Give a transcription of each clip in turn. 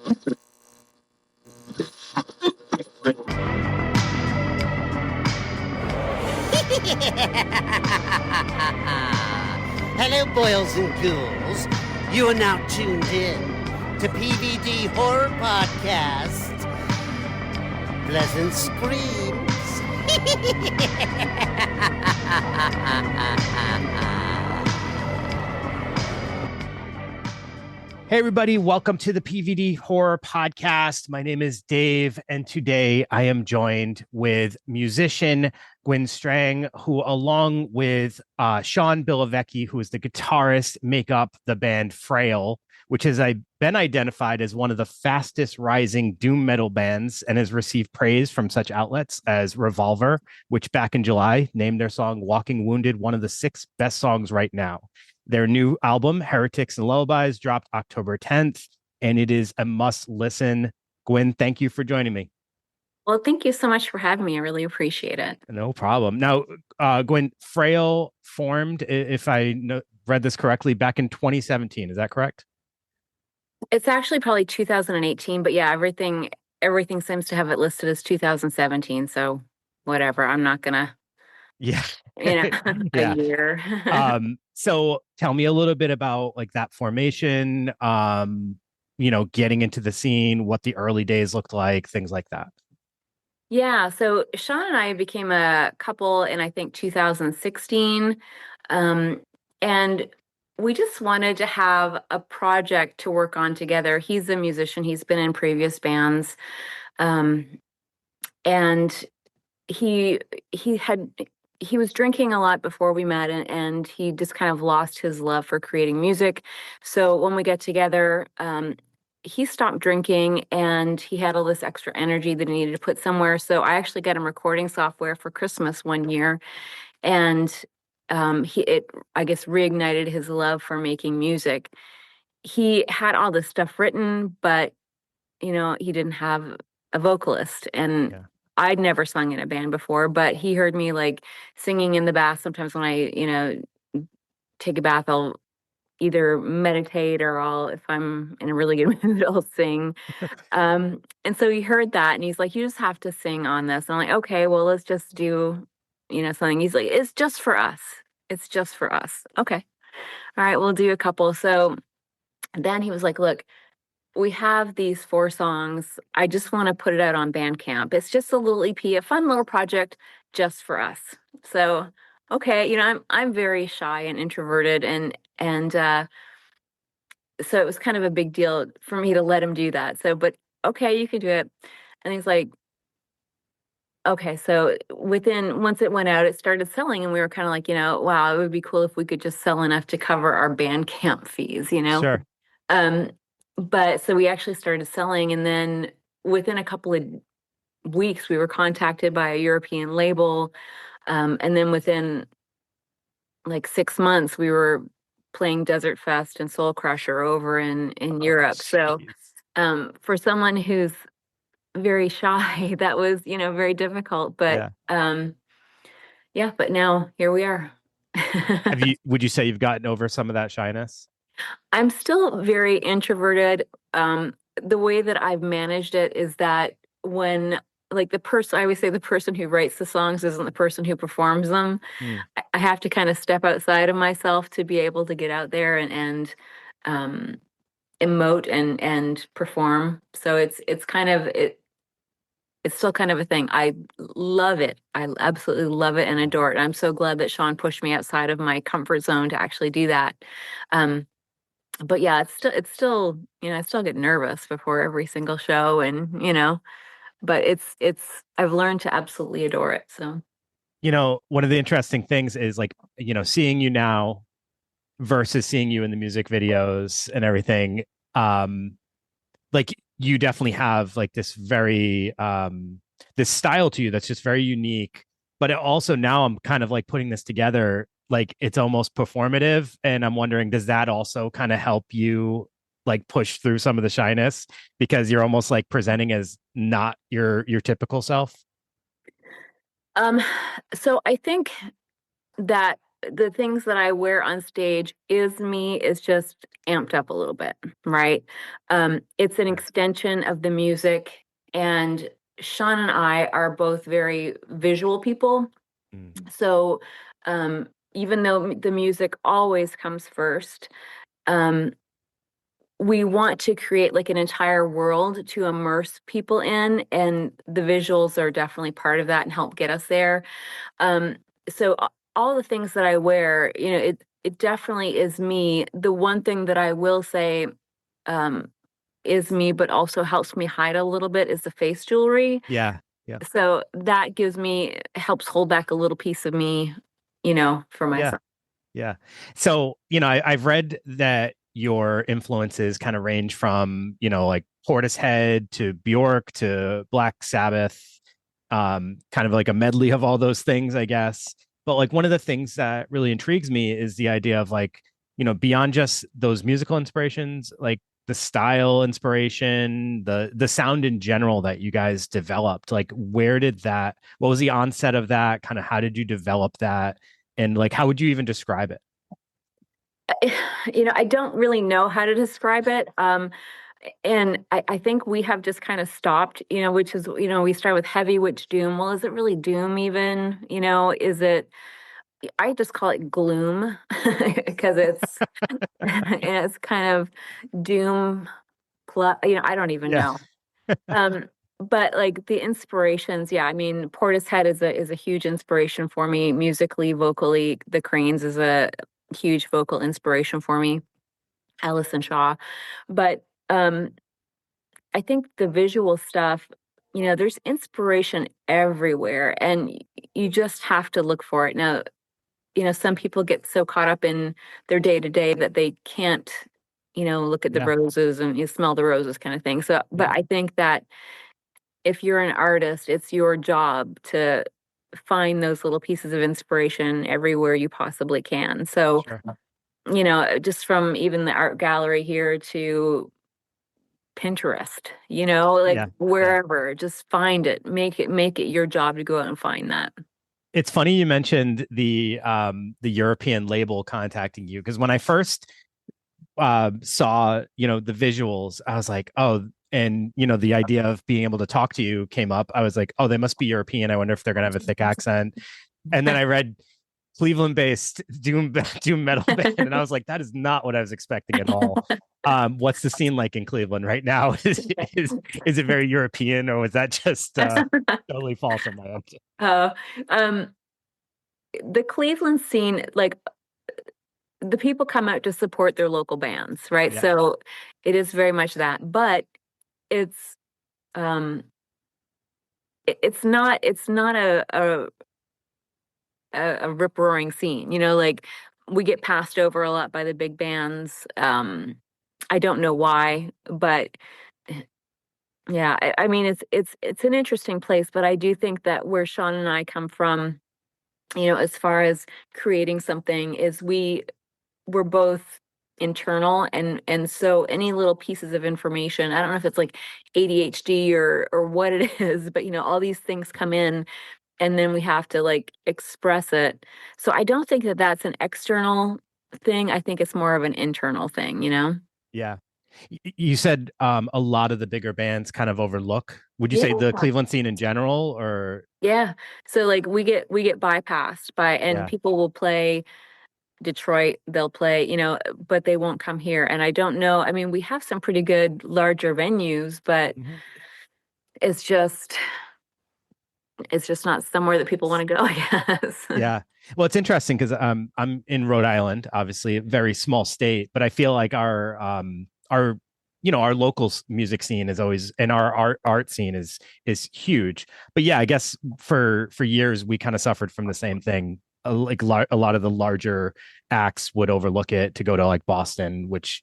Hello, boils and ghouls. You are now tuned in to PVD Horror Podcast. Pleasant screams. Hey, everybody. Welcome to the PVD Horror Podcast. My name is Dave, and today I am joined with musician Gwyn Strang, who, along with Sean Bilovecki, who is the guitarist, make up the band Frayle, which has been identified as one of the fastest rising doom metal bands and has received praise from such outlets as Revolver, which back in July named their song Walking Wounded one of the 6 best songs right now. Their new album, Heretics and Lullabies, dropped October 10th, and it is a must listen. Gwyn, thank you for joining me. Well, thank you so much for having me. I really appreciate it. No problem. Now, Gwyn, Frayle formed, if I read this correctly, back in 2017. Is that correct? It's actually probably 2018, but yeah, everything seems to have it listed as 2017. So whatever, I'm not gonna, yeah, a year. So tell me a little bit about like that formation, getting into the scene, what the early days looked like, things like that. Yeah, so Sean and I became a couple in, I think, 2016. And we just wanted to have a project to work on together. He's a musician. He's been in previous bands. And he was drinking a lot before we met, and he just kind of lost his love for creating music. So when we got together, he stopped drinking and he had all this extra energy that he needed to put somewhere. So I actually got him recording software for Christmas one year, and it I guess reignited his love for making music. He had all this stuff written, but he didn't have a vocalist, and I'd never sung in a band before, but he heard me like singing in the bath. Sometimes when I take a bath, I'll either meditate or if I'm in a really good mood, I'll sing. And so he heard that and he's like, you just have to sing on this. And I'm like, okay, well, let's just do, something. He's like, it's just for us. It's just for us. Okay. All right, we'll do a couple. So then he was like, look, we have these 4 songs. I just want to put it out on Bandcamp. It's just a little EP, a fun little project just for us. So, okay, I'm very shy and introverted, and so it was kind of a big deal for me to let him do that. So, but okay, you can do it. And he's like, okay. So once it went out, it started selling, and we were kind of like, wow, it would be cool if we could just sell enough to cover our Bandcamp fees, Sure. But so we actually started selling, and then within a couple of weeks, we were contacted by a European label. And then within like 6 months, we were playing Desert Fest and Soul Crusher over in Europe. So for someone who's very shy, that was, very difficult. But but now here we are. Would you say you've gotten over some of that shyness? I'm still very introverted. The way that I've managed it is that when I always say the person who writes the songs isn't the person who performs them. I have to kind of step outside of myself to be able to get out there and emote and perform. So it's still kind of a thing. I love it. I absolutely love it and adore it. I'm so glad that Sean pushed me outside of my comfort zone to actually do that. But yeah, it's still, I still get nervous before every single show, and, but I've learned to absolutely adore it. So, one of the interesting things is like, seeing you now versus seeing you in the music videos and everything. Like you definitely have like this very, this style to you that's just very unique, but it also now I'm kind of like putting this together, like it's almost performative. And I'm wondering, does that also kind of help you like push through some of the shyness because you're almost like presenting as not your typical self? So I think that the things that I wear on stage is me, is just amped up a little bit, right? It's an extension of the music, and Sean and I are both very visual people. So even though the music always comes first, we want to create like an entire world to immerse people in, and the visuals are definitely part of that and help get us there. So all the things that I wear, it definitely is me. The one thing that I will say is me, but also helps me hide a little bit, is the face jewelry. Yeah. Yeah. So that helps hold back a little piece of me, for myself. Yeah. So, I've read that your influences kind of range from, like Portishead to Bjork to Black Sabbath, kind of like a medley of all those things, I guess. But like one of the things that really intrigues me is the idea of like, beyond just those musical inspirations, like the style inspiration, the sound in general that you guys developed. Like what was the onset of that? Kind of how did you develop that? And like how would you even describe it? I don't really know how to describe it. And I think we have just kind of stopped, which is, we start with heavy, which doom. Well, is it really doom even? Is it, I just call it gloom because it's kind of doom plus, I don't even know. But like the inspirations, yeah, I mean, Portishead is a huge inspiration for me musically, vocally. The Cranes is a huge vocal inspiration for me. Alison Shaw. But I think the visual stuff, there's inspiration everywhere, and you just have to look for it. Now, some people get so caught up in their day to day that they can't, look at the roses and you smell the roses kind of thing. So, but I think that if you're an artist, it's your job to find those little pieces of inspiration everywhere you possibly can. So, just from even the art gallery here to Pinterest, wherever, just find it, make it your job to go out and find that. It's funny you mentioned the European label contacting you, because when I first saw, the visuals, I was like, oh, and the idea of being able to talk to you came up. I was like, oh, they must be European. I wonder if they're gonna have a thick accent. And then I read Cleveland-based doom metal band, and I was like, that is not what I was expecting at all. What's the scene like in Cleveland right now? Is it very European, or was that just totally false on my end? The Cleveland scene, like the people come out to support their local bands, right? Yeah. So it is very much that, but it's not a rip roaring scene, like we get passed over a lot by the big bands. I don't know why, but yeah, I mean it's an interesting place, but I do think that where Sean and I come from, as far as creating something, is we're both internal, and so any little pieces of information, I don't know if it's like ADHD or what it is, but all these things come in, and then we have to like express it. So I don't think that that's an external thing. I think it's more of an internal thing, Yeah. You said a lot of the bigger bands kind of overlook. Would you say the Cleveland scene in general, or? Yeah. So like we get bypassed by, and people will play Detroit, they'll play, but they won't come here. And I don't know. I mean, we have some pretty good larger venues, but it's just not somewhere that people want to go, I guess. Yeah. Well, it's interesting because I'm in Rhode Island, obviously a very small state, but I feel like our local music scene is always, and our art scene is huge. But yeah, I guess for years we kind of suffered from the same thing. Like a lot of the larger acts would overlook it to go to like Boston, which,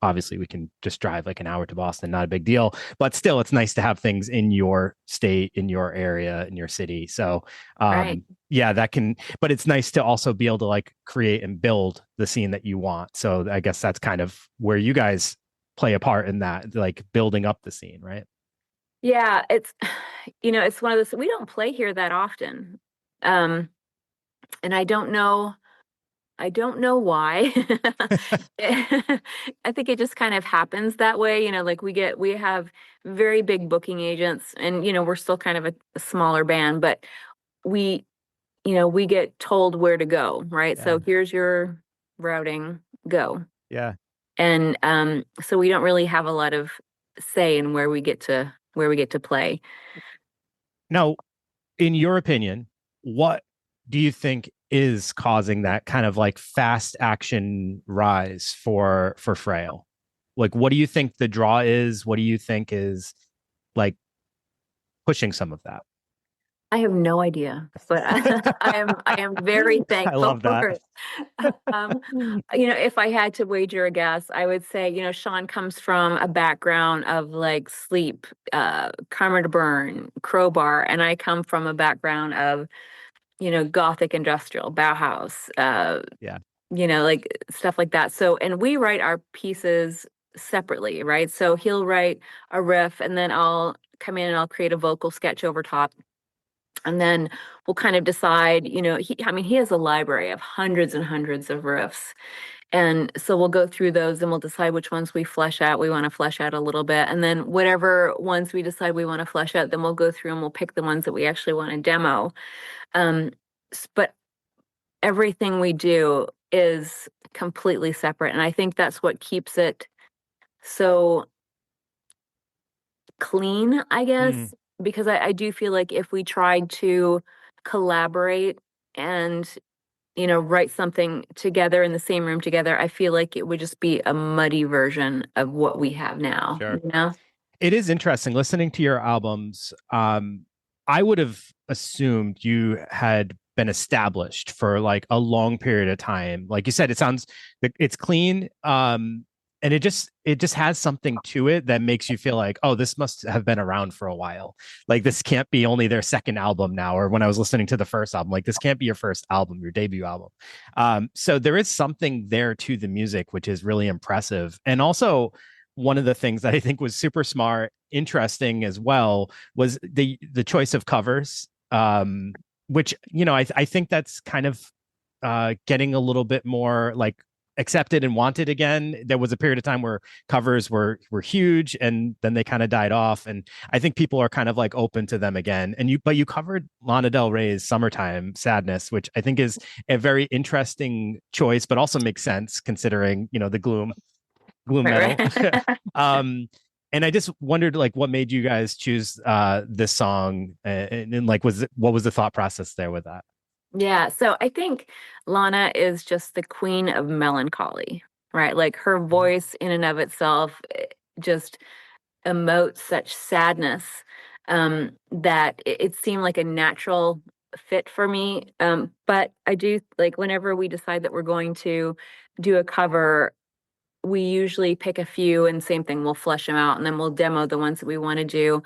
obviously we can just drive like an hour to Boston, not a big deal, but still it's nice to have things in your state, in your area, in your city. So yeah, but it's nice to also be able to like create and build the scene that you want. So I guess that's kind of where you guys play a part in that, like building up the scene, right? Yeah, it's it's one of those, we don't play here that often. And I don't know I don't know why. I think it just kind of happens that way. Like we have very big booking agents, and we're still kind of a smaller band, but we, we get told where to go, right? Yeah. So here's your routing, go. Yeah. And so we don't really have a lot of say in where we get to play. Now, in your opinion, what do you think is causing that kind of like fast action rise for Frayle? Like, what do you think the draw is? What do you think is like pushing some of that? I have no idea, but I am very I thankful love that. for it. If I had to wager a guess, I would say, Sean comes from a background of like Sleep, Karma to Burn, Crowbar, and I come from a background of, Gothic industrial, Bauhaus, Yeah. like stuff like that. So, and we write our pieces separately, right? So he'll write a riff, and then I'll come in and I'll create a vocal sketch over top. And then we'll kind of decide, he has a library of hundreds and hundreds of riffs. And so we'll go through those and we'll decide which ones we want to flesh out a little bit. And then whatever ones we decide we want to flesh out, then we'll go through and we'll pick the ones that we actually want to demo. But everything we do is completely separate. And I think that's what keeps it so clean, I guess, because I do feel like if we tried to collaborate and, write something together in the same room together, I feel like it would just be a muddy version of what we have now. Sure. It is interesting listening to your albums. I would have assumed you had been established for like a long period of time. Like you said, it's clean. And it just has something to it that makes you feel like, oh, this must have been around for a while. Like this can't be only their second album now. Or when I was listening to the first album, like this can't be your first album, your debut album. So there is something there to the music, which is really impressive. And also one of the things that I think was super smart, interesting as well, was the choice of covers, which, I think that's kind of getting a little bit more like accepted and wanted again. There was a period of time where covers were huge, and then they kind of died off, and I think people are kind of like open to them again. And you covered Lana Del Rey's Summertime Sadness, which I think is a very interesting choice, but also makes sense considering the gloom metal. And I just wondered like what made you guys choose this song, and like what was the thought process there with that? Yeah, so I think Lana is just the queen of melancholy, right? Like her voice in and of itself just emotes such sadness, that it seemed like a natural fit for me. But I do like whenever we decide that we're going to do a cover, we usually pick a few, and same thing, we'll flesh them out and then we'll demo the ones that we want to do.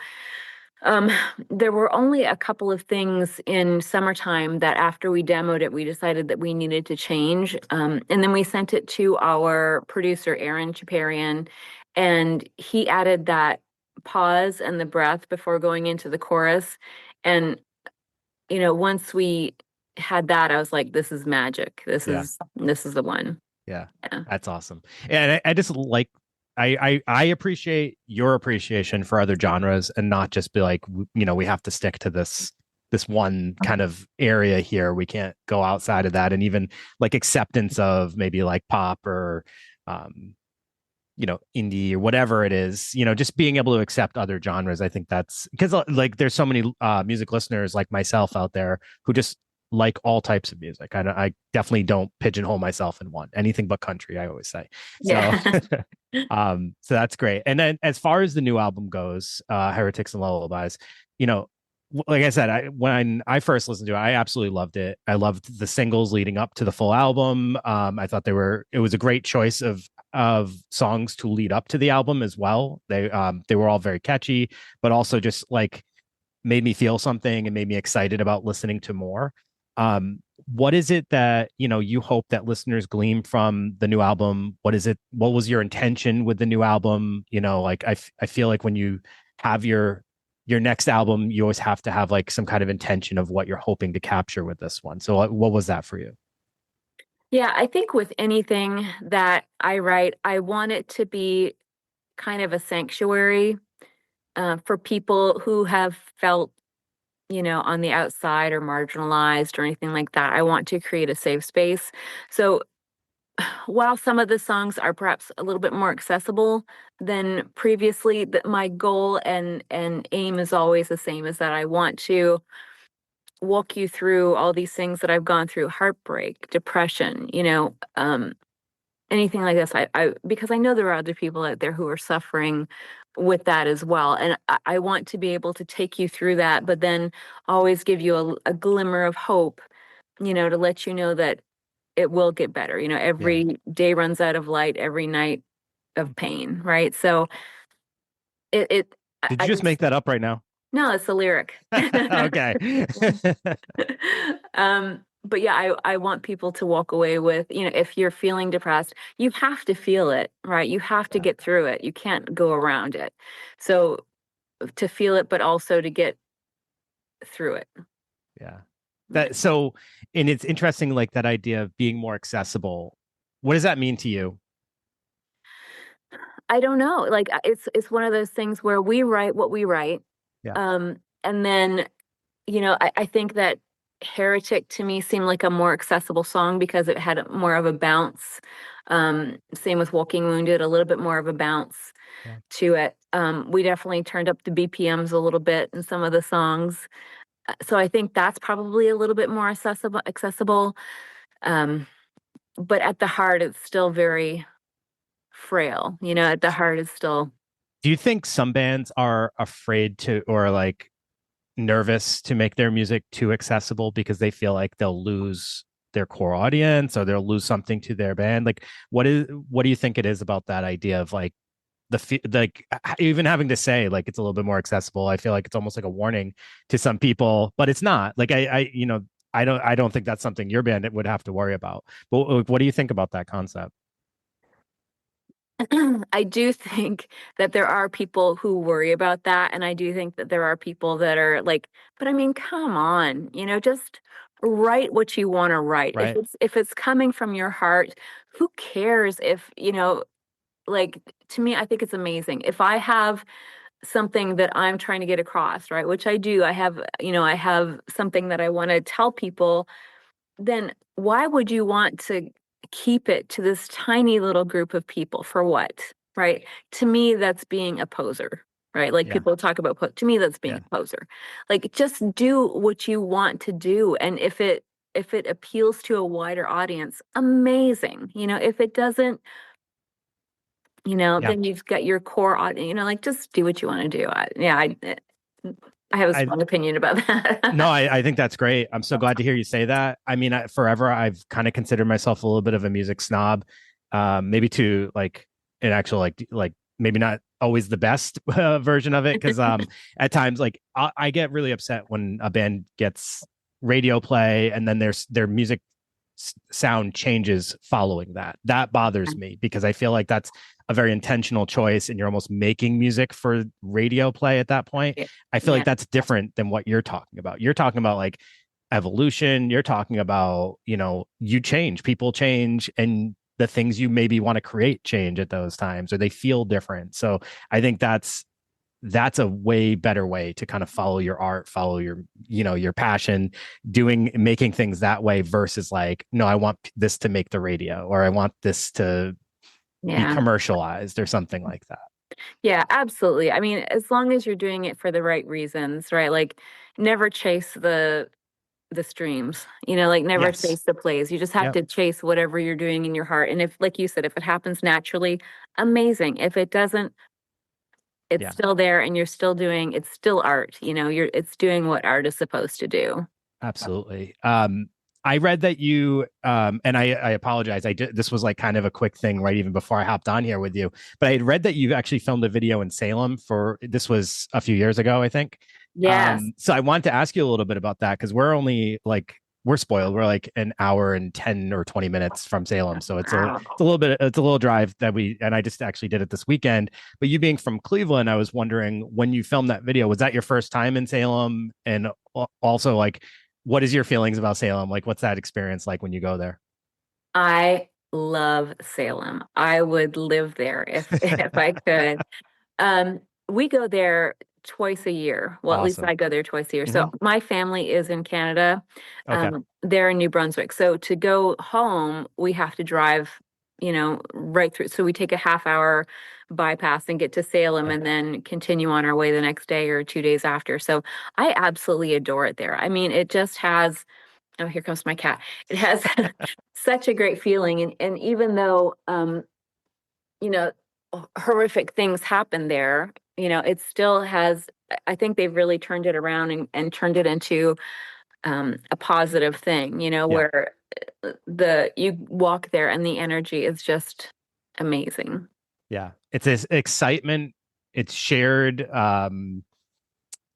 There were only a couple of things in Summertime that after we demoed it, we decided that we needed to change. And then we sent it to our producer, Aaron Chaparian, and he added that pause and the breath before going into the chorus. And, once we had that, I was like, this is magic. This is the one. Yeah. That's awesome. And I just like, I appreciate your appreciation for other genres and not just be like, we have to stick to this one kind of area here. We can't go outside of that. And even like acceptance of maybe like pop or, indie or whatever it is, just being able to accept other genres. I think that's because like there's so many music listeners like myself out there who just like all types of music. I definitely don't pigeonhole myself in one, anything but country, I always say. So, so that's great. And then as far as the new album goes, Heretics and Lullabies, like I said, when I first listened to it, I absolutely loved it. I loved the singles leading up to the full album. I thought it was a great choice of songs to lead up to the album as well. They were all very catchy, but also just like made me feel something and made me excited about listening to more. What is it that you hope that listeners glean from the new album? What was your intention with the new album? Like I feel like when you have your next album, you always have to have like some kind of intention of what you're hoping to capture with this one. So what was that for you? Yeah, I think with anything that I write, I want it to be kind of a sanctuary for people who have felt, on the outside or marginalized or anything like that. I want to create a safe space. So while some of the songs are perhaps a little bit more accessible than previously, that my goal and aim is always the same, is that I want to walk you through all these things that I've gone through: heartbreak, depression, anything like this. I because I know there are other people out there who are suffering with that as well. And I want to be able to take you through that, but then always give you a glimmer of hope, to let you know that it will get better. Yeah. Every day runs out of light, every night of pain, right? So it Did I you just just make that up right now? no, it's a lyric. Okay. But yeah, I want people to walk away with, if you're feeling depressed, you have to feel it, right? You have to Yeah. get through it. You can't go around it. So to feel it, but also to get through it. Yeah. Right. And it's interesting, like that idea of being more accessible. What does that mean to you? I don't know. Like it's one of those things where we write what we write. Yeah. And then, I think that Heretic to me seemed like a more accessible song because it had more of a bounce. Same with Walking Wounded, a little bit more of a bounce Yeah. to it. We definitely turned up the BPMs a little bit in some of the songs. So I think that's probably a little bit more accessible. Um, but at the heart, it's still very frail. At the heart is still. Do you think some bands are afraid to, or like nervous to make their music too accessible because they feel like they'll lose their core audience or they'll lose something to their band? Like, what do you think it is about that idea of like like even having to say like it's a little bit more accessible? I feel like it's almost like a warning to some people, but it's not. Like I don't think that's something your band would have to worry about. But what do you think about that concept? I do think that there are people who worry about that, and I do think that there are people that are like, but I mean, come on, just write what you want to write. If Right. it's coming from your heart, who cares if, like, to me, I think it's amazing. If I have something that I'm trying to get across, right, which I do, I have something that I want to tell people, then why would you want to keep it to this tiny little group of people for what? Right? To me, that's being a poser, right? Like Yeah. people talk about, to me, that's being Yeah. a poser. Like just do what you want to do. And if it appeals to a wider audience, amazing. If it doesn't, Yeah. then you've got your core audience, like just do what you want to do. I have a I strong opinion about No, that. I think that's great. I'm so glad to hear you say that. I mean, forever I've kind of considered myself a little bit of a music snob, maybe to like an actual like maybe not always the best version of it because at times like I get really upset when a band gets radio play and then their music sound changes following that. That bothers me because I feel like that's a very intentional choice and you're almost making music for radio play at that point. Yeah. I feel Yeah. like that's different than what you're talking about. You're talking about like evolution, you're talking about, you change, people change, and the things you maybe want to create change at those times or they feel different. So I think that's a way better way to kind of follow your art, follow your passion, making things that way versus like, no, I want this to make the radio or I want this to be Yeah. commercialized or something like that. Yeah, absolutely. I mean, as long as you're doing it for the right reasons, right? Like never chase the streams, like never Yes. chase the plays. You just have Yep. to chase whatever you're doing in your heart. And if, like you said, if it happens naturally, amazing. If it doesn't, it's Yeah. still there and you're still doing, it's still art, it's doing what art is supposed to do. Absolutely. I read that you and I apologize. I did this was like kind of a quick thing right even before I hopped on here with you. But I had read that you actually filmed a video in Salem for this was a few years ago, I think. Yes. So I wanted to ask you a little bit about that because we're spoiled. We're like an hour and 10 or 20 minutes from Salem. So Wow. it's a little drive that and I just actually did it this weekend. But you being from Cleveland, I was wondering when you filmed that video, was that your first time in Salem? And also like, what is your feelings about Salem? Like, what's that experience like when you go there? I love Salem. I would live there if if I could. Um, we go there twice a year. Well, at least Awesome. I go there twice a year. So Mhm. my family is in Canada. Okay. They're in New Brunswick. So to go home, we have to drive, right through. So we take a half hour bypass and get to Salem Yeah. and then continue on our way the next day or 2 days after. So I absolutely adore it there. I mean, it just has, oh, here comes my cat. It has such a great feeling. And even though, you know, horrific things happen there, it still has, I think they've really turned it around and turned it into a positive thing, Yeah. where you walk there and the energy is just amazing. Yeah. It's this excitement. It's shared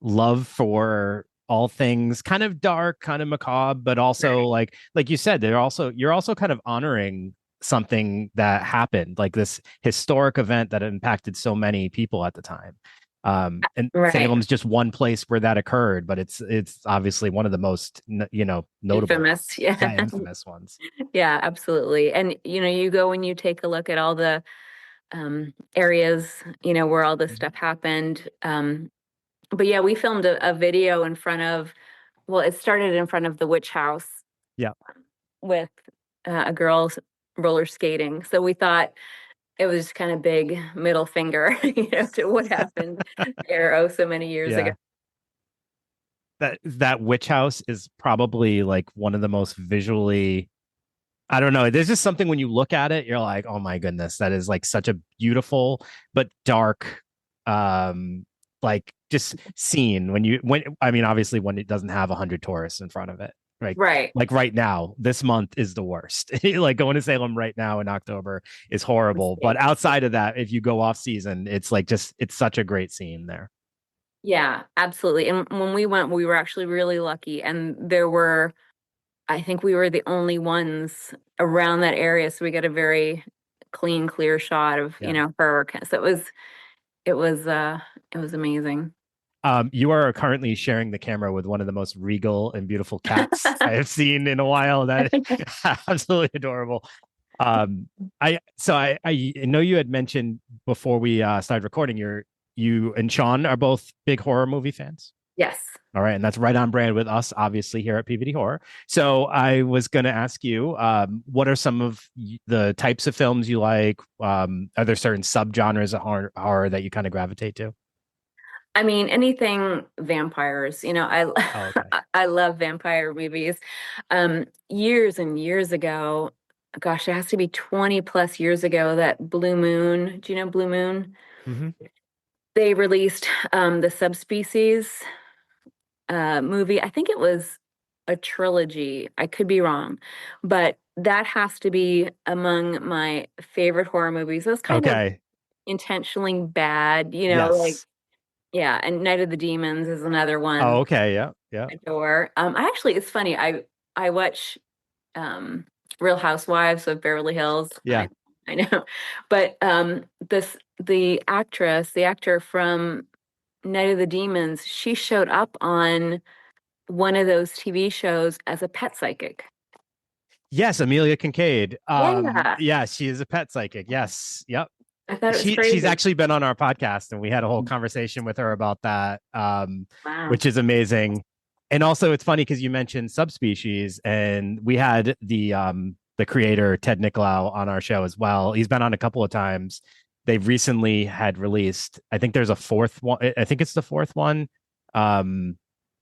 love for all things kind of dark, kind of macabre, but also like you said, you're also kind of honoring something that happened, like this historic event that impacted so many people at the time. And Right. Salem's just one place where that occurred, but it's obviously one of the most notable, Infamous. Yeah. infamous ones. Yeah, absolutely. And you go and you take a look at all the areas, where all this stuff happened. But yeah, we filmed a video in front of, well, it started in front of the witch house. Yeah. With a girl roller skating. So we thought it was kind of big middle finger, to what happened there so many years ago. Yeah. That witch house is probably like one of the most visually, I don't know. There's just something when you look at it, you're like, oh my goodness, that is like such a beautiful but dark, like just scene when I mean, obviously when it doesn't have 100 tourists in front of it, right? Right. Like right now, this month is the worst. Like going to Salem right now in October is horrible. But outside of that, if you go off season, it's like it's such a great scene there. Yeah, absolutely. And when we went, we were actually really lucky. And I think we were the only ones around that area. So we got a very clean, clear shot of, her. So it was amazing. You are currently sharing the camera with one of the most regal and beautiful cats I have seen in a while. That is absolutely adorable. I know you had mentioned before we started recording, you and Sean are both big horror movie fans. Yes. All right, and that's right on brand with us, obviously, here at PVD Horror. So I was going to ask you, what are some of the types of films you like? Are there certain subgenres of horror that you kind of gravitate to? I mean, anything vampires, Oh, okay. I love vampire movies. Years and years ago, gosh, it has to be 20 plus years ago, that Blue Moon, do you know Blue Moon? Mm-hmm. They released the Subspecies movie. I think it was a trilogy. I could be wrong, but that has to be among my favorite horror movies. Those kind of intentionally bad, like, Yes. yeah, and Night of the Demons is another one. Oh, okay. Yeah. Yeah. I adore. I actually, it's funny. I watch Real Housewives of Beverly Hills. Yeah. I know, but the actor from Night of the Demons, she showed up on one of those TV shows as a pet psychic. Yes, Amelia Kincaid. Yeah. Yeah, she is a pet psychic. Yes. Yep. I thought it was crazy. She's actually been on our podcast and we had a whole conversation with her about that, Wow. which is amazing. And also it's funny because you mentioned Subspecies, and we had the creator Ted Nicolau on our show as well. He's been on a couple of times. They've recently had released, I think there's a fourth one. I think it's the fourth one.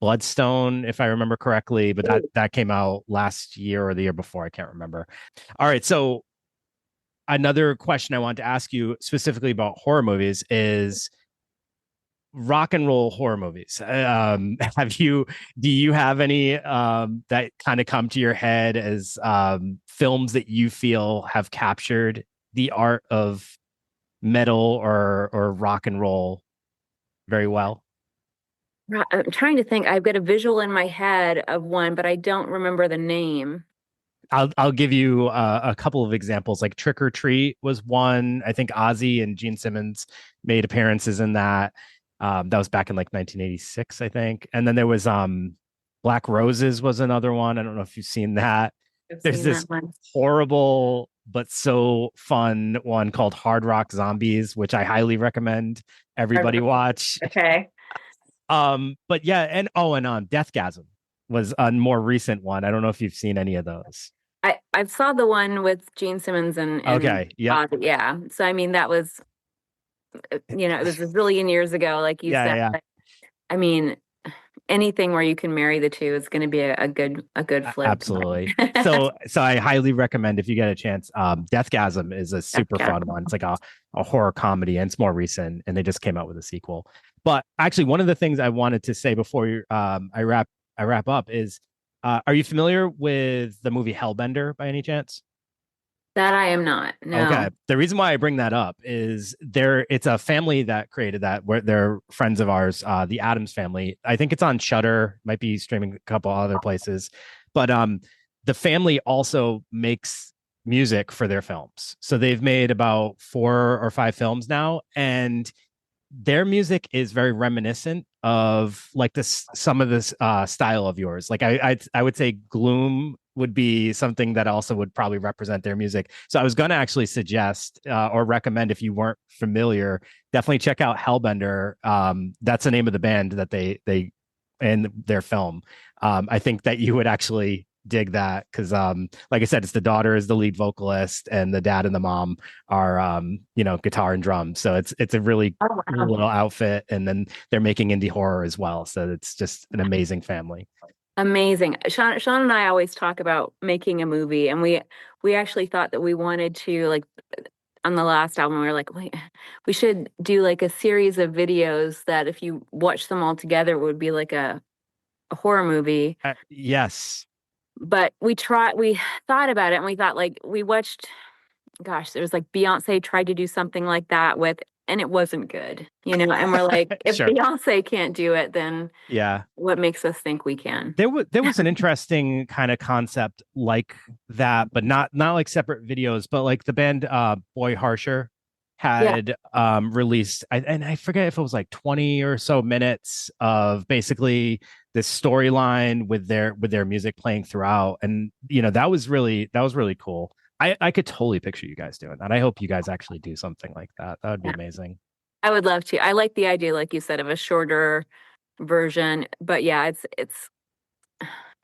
Bloodstone, if I remember correctly, but that came out last year or the year before. I can't remember. All right. So another question I want to ask you specifically about horror movies is rock and roll horror movies. Do you have any that kind of come to your head as films that you feel have captured the art of metal or rock and roll very well? I'm trying to think. I've got a visual in my head of one, but I don't remember the name. I'll give you a couple of examples. Like Trick or Treat was one. I think Ozzy and Gene Simmons made appearances in that. That was back in like 1986, I think. And then there was Black Roses was another one. I don't know if you've seen that. I've There's seen this that one. horrible but so fun one called Hard Rock Zombies, which I highly recommend everybody watch. Okay. But yeah, and Deathgasm was a more recent one. I don't know if you've seen any of those. I saw the one with Gene Simmons and Okay, yeah, yeah. So I mean that was it was a zillion years ago, like you said. yeah. But, I mean, anything where you can marry the two is going to be a good flip. Absolutely. So I highly recommend if you get a chance. Deathgasm is a super fun one. It's like a horror comedy, and it's more recent, and they just came out with a sequel. But actually, one of the things I wanted to say before I wrap up is, are you familiar with the movie Hellbender by any chance? That I am not. No. Okay. The reason why I bring that up is it's a family that created that, where they're friends of ours, the Addams Family. I think it's on Shudder, might be streaming a couple other places. But the family also makes music for their films. So they've made about 4 or 5 films now, and their music is very reminiscent of like some of this style of yours. Like I would say Gloom would be something that also would probably represent their music. So I was going to actually suggest or recommend, if you weren't familiar, definitely check out Hellbender. That's the name of the band that they in their film. I think that you would actually dig that because like I said, it's the daughter is the lead vocalist and the dad and the mom are guitar and drums. So it's a really cool little outfit, and then they're making indie horror as well. So it's just an amazing family. Amazing. Sean and I always talk about making a movie, and we actually thought that we wanted to, like, on the last album we were like, we should do like a series of videos that if you watch them all together it would be like a horror movie. Yes. But we thought about it, and we thought, like, we watched, gosh, there was like Beyonce tried to do something like that and it wasn't good, and we're like, if Sure. Beyonce can't do it, then yeah, what makes us think we can? There was an interesting kind of concept like that, but not like separate videos, but like the band Boy Harsher had released, and I forget if it was like 20 or so minutes of basically this storyline with their music playing throughout, and that was really cool. I could totally picture you guys doing that. I hope you guys actually do something like that. That would be amazing. I would love to. I like the idea, like you said, of a shorter version, but yeah,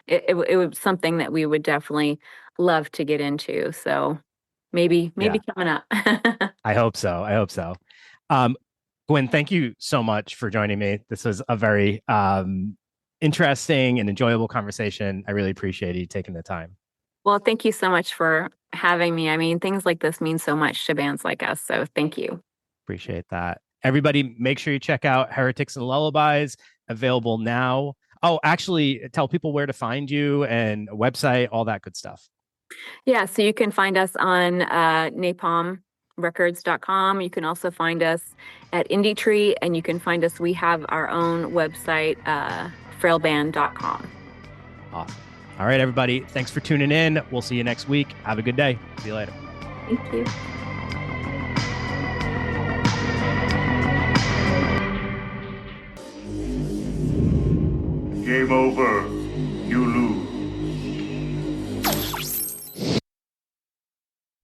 it was something that we would definitely love to get into. So maybe coming up. I hope so. Gwyn, thank you so much for joining me. This was a very interesting and enjoyable conversation. I really appreciate you taking the time. Well, thank you so much for having me. I mean, things like this mean so much to bands like us. So thank you. Appreciate that. Everybody, make sure you check out Heretics and Lullabies, available now. Oh, actually, tell people where to find you and a website, all that good stuff. Yeah, so you can find us on napalmrecords.com. You can also find us at Indie Tree, and you can find us, we have our own website, fraileband.com. Awesome. All right, everybody. Thanks for tuning in. We'll see you next week. Have a good day. See you later. Thank you. Game over.